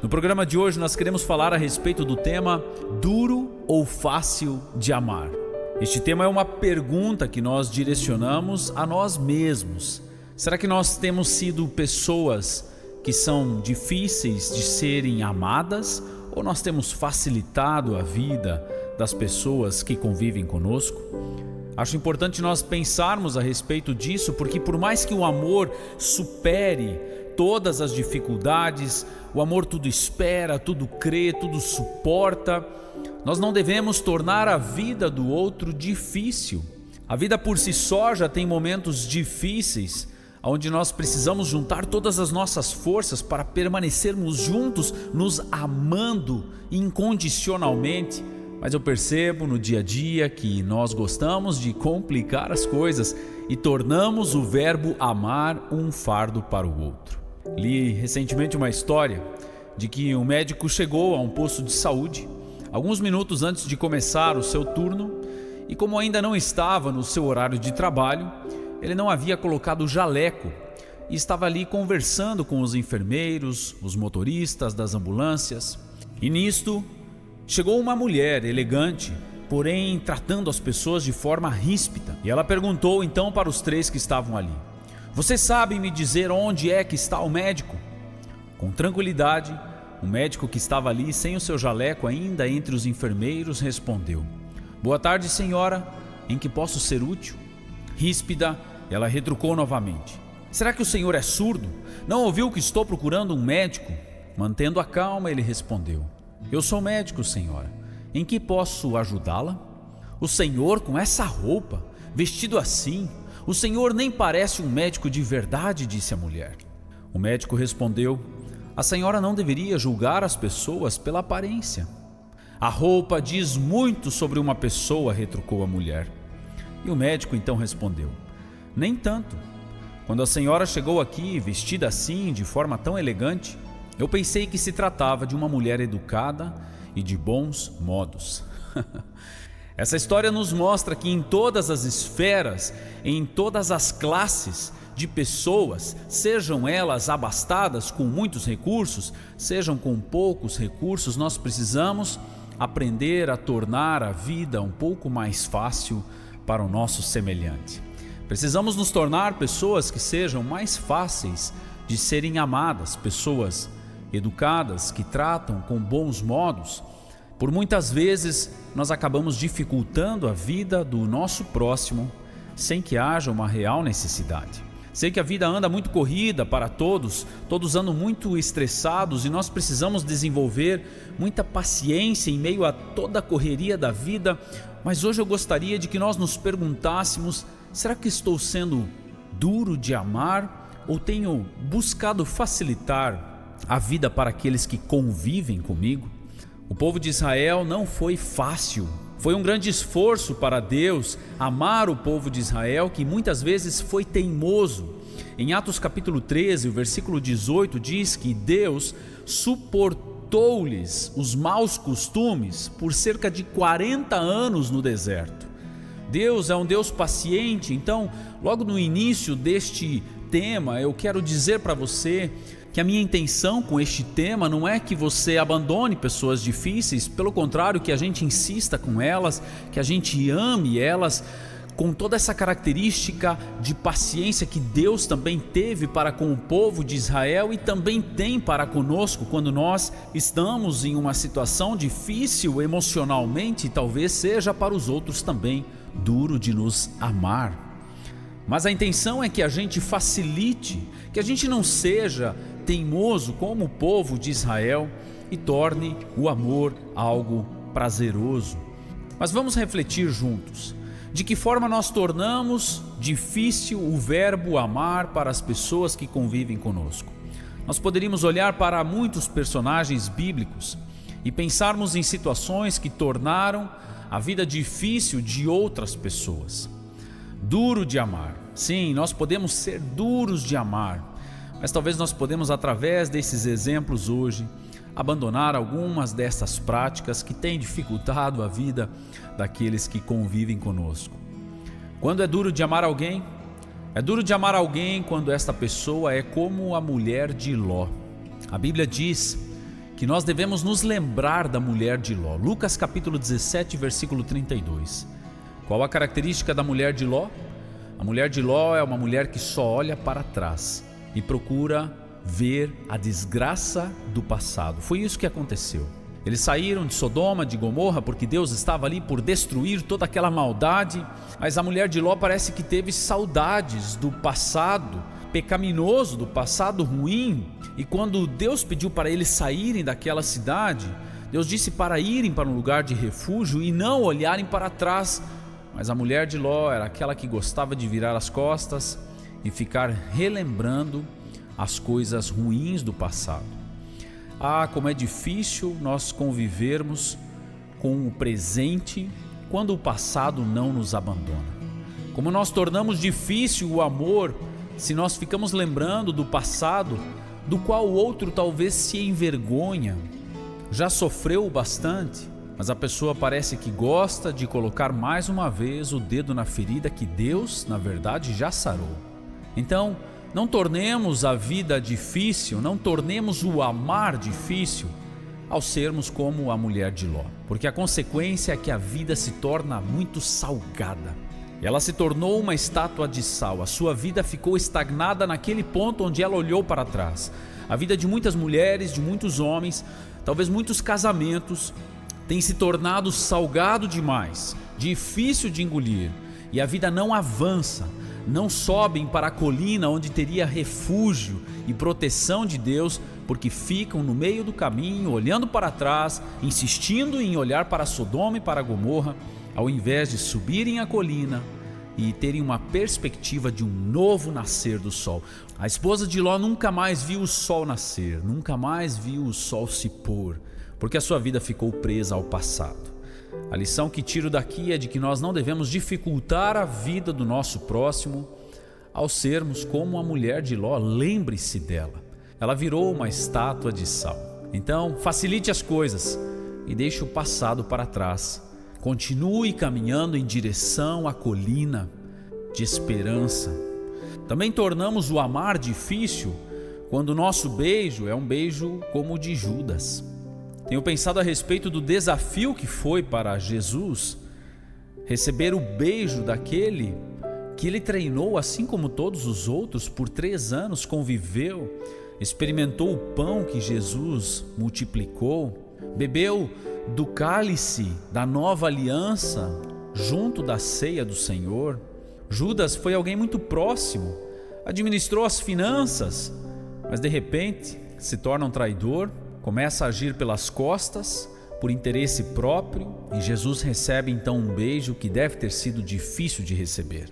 No programa de hoje nós queremos falar a respeito do tema duro ou fácil de amar. Este tema é uma pergunta que nós direcionamos a nós mesmos. Será que nós temos sido pessoas que são difíceis de serem amadas ou nós temos facilitado a vida das pessoas que convivem conosco? Acho importante nós pensarmos a respeito disso, porque por mais que o amor supere todas as dificuldades, o amor tudo espera, tudo crê, tudo suporta, nós não devemos tornar a vida do outro difícil. A vida por si só já tem momentos difíceis, onde nós precisamos juntar todas as nossas forças para permanecermos juntos, nos amando incondicionalmente. Mas eu percebo no dia a dia que nós gostamos de complicar as coisas e tornamos o verbo amar um fardo para o outro. Li recentemente uma história de que um médico chegou a um posto de saúde alguns minutos antes de começar o seu turno e, como ainda não estava no seu horário de trabalho, ele não havia colocado o jaleco e estava ali conversando com os enfermeiros, os motoristas das ambulâncias. E nisto chegou uma mulher elegante, porém tratando as pessoas de forma ríspida. E ela perguntou então para os três que estavam ali: "Vocês sabem me dizer onde é que está o médico?" Com tranquilidade, o médico que estava ali sem o seu jaleco ainda entre os enfermeiros respondeu: "Boa tarde, senhora, em que posso ser útil?" Ríspida, ela retrucou novamente: "Será que o senhor é surdo? Não ouviu que estou procurando um médico?" Mantendo a calma, ele respondeu: "Eu sou médico, senhora. Em que posso ajudá-la?" "O senhor com essa roupa, vestido assim, o senhor nem parece um médico de verdade", disse a mulher. O médico respondeu: "A senhora não deveria julgar as pessoas pela aparência. A roupa diz muito sobre uma pessoa", retrucou a mulher. E o médico então respondeu: "Nem tanto. Quando a senhora chegou aqui vestida assim, de forma tão elegante, eu pensei que se tratava de uma mulher educada e de bons modos." Essa história nos mostra que em todas as esferas, em todas as classes de pessoas, sejam elas abastadas com muitos recursos, sejam com poucos recursos, nós precisamos aprender a tornar a vida um pouco mais fácil para o nosso semelhante. Precisamos nos tornar pessoas que sejam mais fáceis de serem amadas, pessoas educadas, que tratam com bons modos. Por muitas vezes nós acabamos dificultando a vida do nosso próximo sem que haja uma real necessidade. Sei que a vida anda muito corrida para todos andam muito estressados e nós precisamos desenvolver muita paciência em meio a toda a correria da vida, mas hoje eu gostaria de que nós nos perguntássemos: será que estou sendo duro de amar ou tenho buscado facilitar a vida para aqueles que convivem comigo? O povo de Israel não foi fácil. Foi um grande esforço para Deus amar o povo de Israel, que muitas vezes foi teimoso. Em Atos capítulo 13, o versículo 18 diz que Deus suportou-lhes os maus costumes por cerca de 40 anos no deserto. Deus é um Deus paciente. Então, logo no início deste tema, eu quero dizer para você que a minha intenção com este tema não é que você abandone pessoas difíceis, pelo contrário, que a gente insista com elas, que a gente ame elas, com toda essa característica de paciência que Deus também teve para com o povo de Israel e também tem para conosco quando nós estamos em uma situação difícil emocionalmente, e talvez seja para os outros também duro de nos amar. Mas a intenção é que a gente facilite, que a gente não seja teimoso como o povo de Israel e torne o amor algo prazeroso. Mas vamos refletir juntos. De que forma nós tornamos difícil o verbo amar para as pessoas que convivem conosco? Nós poderíamos olhar para muitos personagens bíblicos e pensarmos em situações que tornaram a vida difícil de outras pessoas. Duro de amar. Sim, nós podemos ser duros de amar, mas talvez nós podemos, através desses exemplos hoje, abandonar algumas dessas práticas que têm dificultado a vida daqueles que convivem conosco. Quando é duro de amar alguém? É duro de amar alguém quando esta pessoa é como a mulher de Ló. A Bíblia diz que nós devemos nos lembrar da mulher de Ló. Lucas capítulo 17, versículo 32. Qual a característica da mulher de Ló? A mulher de Ló é uma mulher que só olha para trás e procura ver a desgraça do passado. Foi isso que aconteceu. Eles saíram de Sodoma, de Gomorra, porque Deus estava ali por destruir toda aquela maldade, mas a mulher de Ló parece que teve saudades do passado pecaminoso, do passado ruim, e quando Deus pediu para eles saírem daquela cidade, Deus disse para irem para um lugar de refúgio e não olharem para trás. Mas a mulher de Ló era aquela que gostava de virar as costas e ficar relembrando as coisas ruins do passado. Como é difícil nós convivermos com o presente quando o passado não nos abandona. Como nós tornamos difícil o amor se nós ficamos lembrando do passado, do qual o outro talvez se envergonha, já sofreu bastante, mas a pessoa parece que gosta de colocar mais uma vez o dedo na ferida que Deus, na verdade, já sarou. Então, não tornemos a vida difícil, não tornemos o amar difícil ao sermos como a mulher de Ló, porque a consequência é que a vida se torna muito salgada. Ela se tornou uma estátua de sal, a sua vida ficou estagnada naquele ponto onde ela olhou para trás. A vida de muitas mulheres, de muitos homens, talvez muitos casamentos, tem se tornado salgado demais, difícil de engolir, e a vida não avança, não sobem para a colina onde teria refúgio e proteção de Deus, porque ficam no meio do caminho, olhando para trás, insistindo em olhar para Sodoma e para Gomorra, ao invés de subirem a colina e terem uma perspectiva de um novo nascer do sol. A esposa de Ló nunca mais viu o sol nascer, nunca mais viu o sol se pôr, porque a sua vida ficou presa ao passado. A lição que tiro daqui é de que nós não devemos dificultar a vida do nosso próximo ao sermos como a mulher de Ló. Lembre-se dela, ela virou uma estátua de sal. Então, facilite as coisas e deixe o passado para trás. Continue caminhando em direção à colina de esperança. Também tornamos o amar difícil quando o nosso beijo é um beijo como o de Judas. Tenho pensado a respeito do desafio que foi para Jesus receber o beijo daquele que ele treinou, assim como todos os outros, por 3 anos, conviveu, experimentou o pão que Jesus multiplicou, bebeu do cálice da nova aliança junto da ceia do Senhor. Judas foi alguém muito próximo, administrou as finanças, mas de repente se torna um traidor, começa a agir pelas costas, por interesse próprio, e Jesus recebe então um beijo que deve ter sido difícil de receber.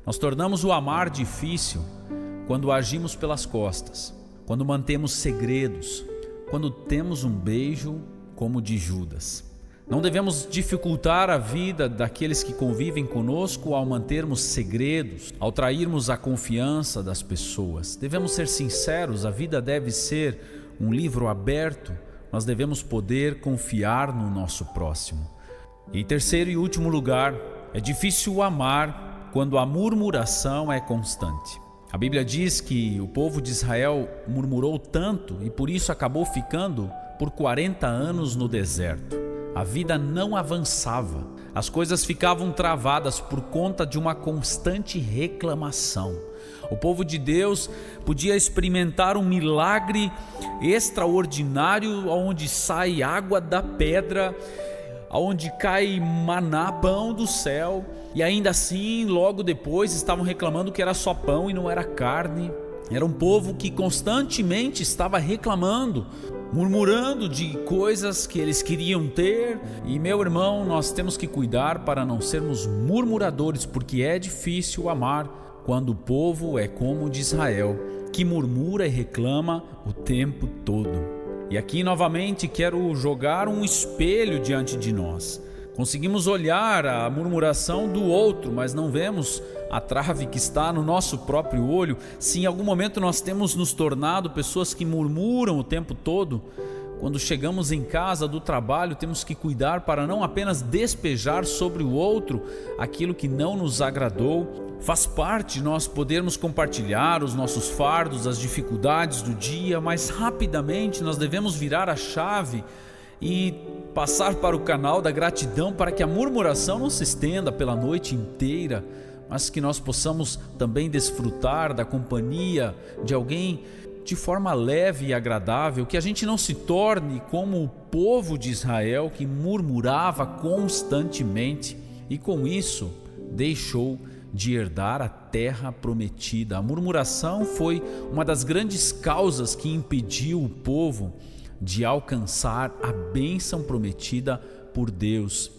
Nós tornamos o amar difícil quando agimos pelas costas, quando mantemos segredos, quando temos um beijo como o de Judas. Não devemos dificultar a vida daqueles que convivem conosco ao mantermos segredos, ao trairmos a confiança das pessoas. Devemos ser sinceros, a vida deve ser um livro aberto, nós devemos poder confiar no nosso próximo. E em terceiro e último lugar, é difícil amar quando a murmuração é constante. A Bíblia diz que o povo de Israel murmurou tanto e por isso acabou ficando por 40 anos no deserto. A vida não avançava, as coisas ficavam travadas por conta de uma constante reclamação. O povo de Deus podia experimentar um milagre extraordinário, onde sai água da pedra, onde cai maná, pão do céu, e ainda assim, logo depois, estavam reclamando que era só pão e não era carne. Era um povo que constantemente estava reclamando, murmurando de coisas que eles queriam ter. E meu irmão, nós temos que cuidar para não sermos murmuradores, porque é difícil amar quando o povo é como o de Israel, que murmura e reclama o tempo todo. E aqui novamente quero jogar um espelho diante de nós. Conseguimos olhar a murmuração do outro, mas não vemos a trave que está no nosso próprio olho. Se em algum momento nós temos nos tornado pessoas que murmuram o tempo todo, quando chegamos em casa do trabalho, temos que cuidar para não apenas despejar sobre o outro aquilo que não nos agradou, Faz parte nós podermos compartilhar os nossos fardos, as dificuldades do dia, mas rapidamente nós devemos virar a chave e passar para o canal da gratidão, para que a murmuração não se estenda pela noite inteira, mas que nós possamos também desfrutar da companhia de alguém de forma leve e agradável, que a gente não se torne como o povo de Israel que murmurava constantemente e com isso deixou de herdar a terra prometida. A murmuração foi uma das grandes causas que impediu o povo de alcançar a bênção prometida por Deus.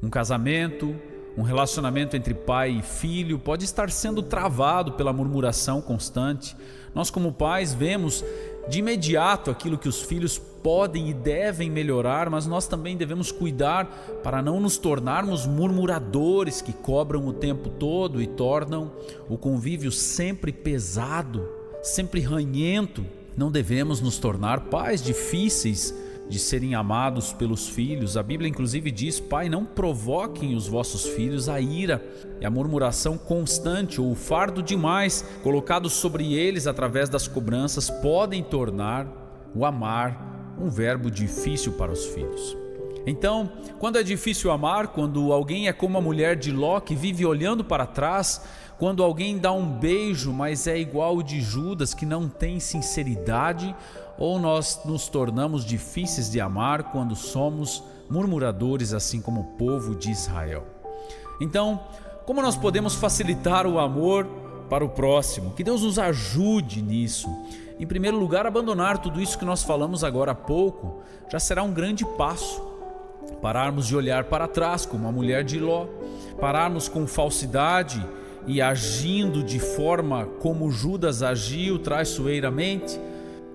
Um casamento, um relacionamento entre pai e filho pode estar sendo travado pela murmuração constante. Nós, como pais, vemos de imediato aquilo que os filhos podem e devem melhorar, mas nós também devemos cuidar para não nos tornarmos murmuradores que cobram o tempo todo e tornam o convívio sempre pesado, sempre ranhento. Não devemos nos tornar pais difíceis de serem amados pelos filhos. A Bíblia inclusive diz: pai, não provoquem os vossos filhos a ira. E a murmuração constante ou o fardo demais colocado sobre eles através das cobranças podem tornar o amar um verbo difícil para os filhos. Então, quando é difícil amar, quando alguém é como a mulher de Ló que vive olhando para trás, quando alguém dá um beijo, mas é igual o de Judas, que não tem sinceridade, ou nós nos tornamos difíceis de amar quando somos murmuradores, assim como o povo de Israel. Então, como nós podemos facilitar o amor para o próximo? Que Deus nos ajude nisso. Em primeiro lugar, abandonar tudo isso que nós falamos agora há pouco já será um grande passo. Pararmos de olhar para trás como a mulher de Ló, pararmos com falsidade e agindo de forma como Judas agiu traiçoeiramente.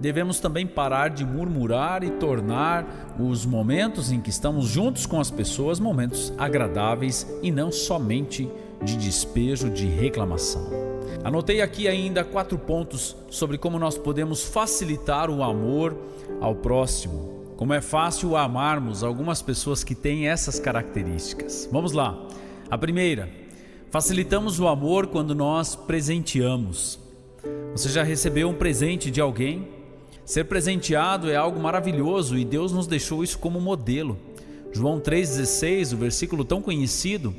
Devemos também parar de murmurar e tornar os momentos em que estamos juntos com as pessoas momentos agradáveis e não somente de despejo, de reclamação. Anotei aqui ainda 4 pontos sobre como nós podemos facilitar o amor ao próximo. Como é fácil amarmos algumas pessoas que têm essas características. Vamos lá. A primeira: facilitamos o amor quando nós presenteamos. Você já recebeu um presente de alguém? Ser presenteado é algo maravilhoso e Deus nos deixou isso como modelo. João 3,16, o versículo tão conhecido,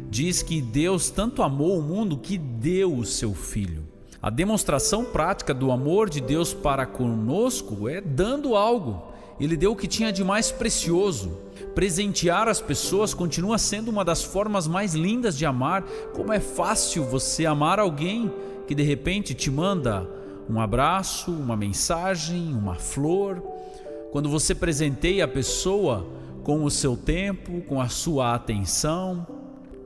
diz que Deus tanto amou o mundo que deu o seu Filho. A demonstração prática do amor de Deus para conosco é dando algo. Ele deu o que tinha de mais precioso. Presentear as pessoas continua sendo uma das formas mais lindas de amar. Como é fácil você amar alguém que de repente te manda um abraço, uma mensagem, uma flor. Quando você presenteia a pessoa com o seu tempo, com a sua atenção,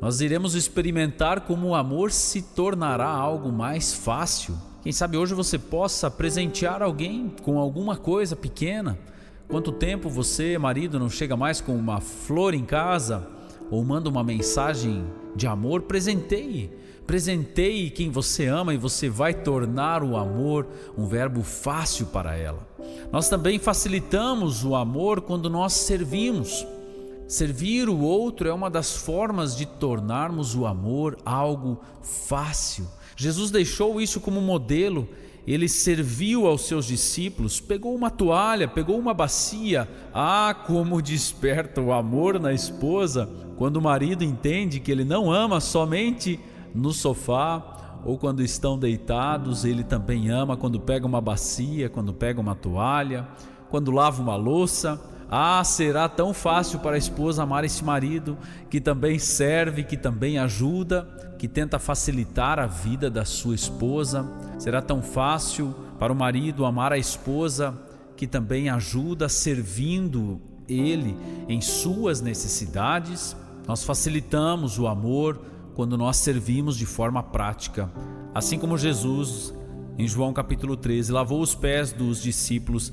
nós iremos experimentar como o amor se tornará algo mais fácil. Quem sabe hoje você possa presentear alguém com alguma coisa pequena. Quanto tempo você, marido, não chega mais com uma flor em casa ou manda uma mensagem de amor? Presenteie quem você ama e você vai tornar o amor um verbo fácil para ela. Nós também facilitamos o amor quando nós servimos. Servir o outro é uma das formas de tornarmos o amor algo fácil. Jesus deixou isso como modelo. Ele serviu aos seus discípulos, pegou uma toalha, pegou uma bacia. Ah, como desperta o amor na esposa quando o marido entende que ele não ama somente no sofá ou quando estão deitados. Ele também ama quando pega uma bacia, quando pega uma toalha, quando lava uma louça. Ah, será tão fácil para a esposa amar esse marido que também serve, que também ajuda, que tenta facilitar a vida da sua esposa. Será tão fácil para o marido amar a esposa que também ajuda servindo ele em suas necessidades. Nós facilitamos o amor quando nós servimos de forma prática. Assim como Jesus, em João capítulo 13, lavou os pés dos discípulos.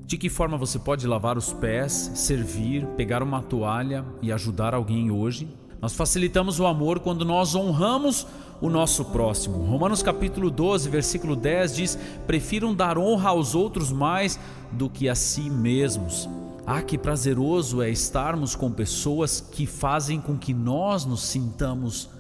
De que forma você pode lavar os pés, servir, pegar uma toalha e ajudar alguém hoje? Nós facilitamos o amor quando nós honramos o nosso próximo. Romanos capítulo 12, versículo 10 diz: prefiram dar honra aos outros mais do que a si mesmos. Ah, que prazeroso é estarmos com pessoas que fazem com que nós nos sintamos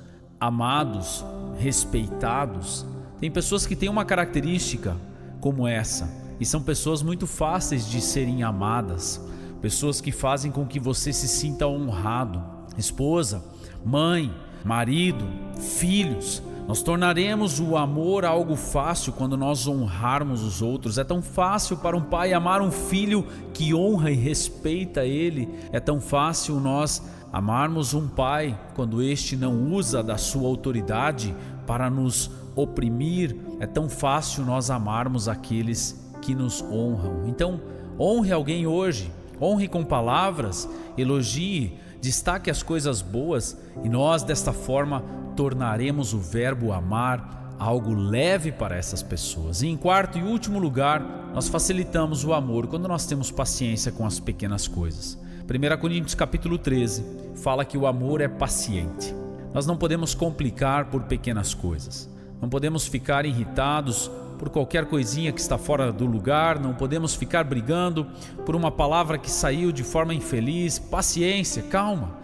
amados, respeitados. Tem pessoas que têm uma característica como essa e são pessoas muito fáceis de serem amadas, pessoas que fazem com que você se sinta honrado. Esposa, mãe, marido, filhos. Nós tornaremos o amor algo fácil quando nós honrarmos os outros. É tão fácil para um pai amar um filho que honra e respeita ele. É tão fácil nós amarmos um pai quando este não usa da sua autoridade para nos oprimir. É tão fácil nós amarmos aqueles que nos honram. Então, honre alguém hoje, honre com palavras, elogie, destaque as coisas boas e nós desta forma tornaremos o verbo amar algo leve para essas pessoas. E em quarto e último lugar, nós facilitamos o amor quando nós temos paciência com as pequenas coisas. 1 Coríntios capítulo 13 fala que o amor é paciente. Nós não podemos complicar por pequenas coisas. Não podemos ficar irritados por qualquer coisinha que está fora do lugar. Não podemos ficar brigando por uma palavra que saiu de forma infeliz. Paciência, calma.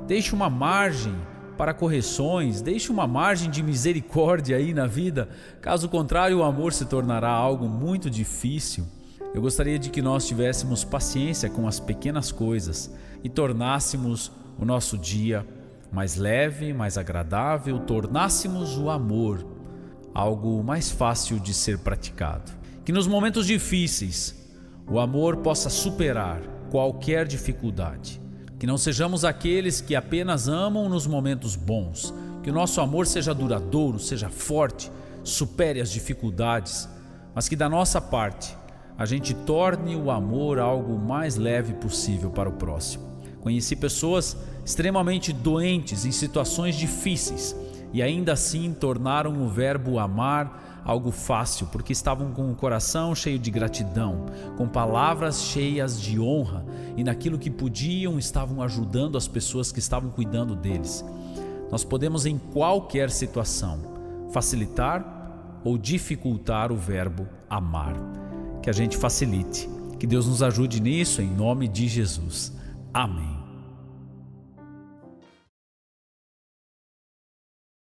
Deixe uma margem para correções, deixe uma margem de misericórdia aí na vida. Caso contrário, o amor se tornará algo muito difícil. Eu gostaria de que nós tivéssemos paciência com as pequenas coisas e tornássemos o nosso dia mais leve, mais agradável, tornássemos o amor algo mais fácil de ser praticado. Que nos momentos difíceis o amor possa superar qualquer dificuldade. Que não sejamos aqueles que apenas amam nos momentos bons. Que o nosso amor seja duradouro, seja forte, supere as dificuldades, mas que da nossa parte a gente torne o amor algo mais leve possível para o próximo. Conheci pessoas extremamente doentes em situações difíceis e ainda assim tornaram o verbo amar algo fácil, porque estavam com o coração cheio de gratidão, com palavras cheias de honra e naquilo que podiam estavam ajudando as pessoas que estavam cuidando deles. Nós podemos em qualquer situação facilitar ou dificultar o verbo amar. Que a gente facilite. Que Deus nos ajude nisso em nome de Jesus. Amém.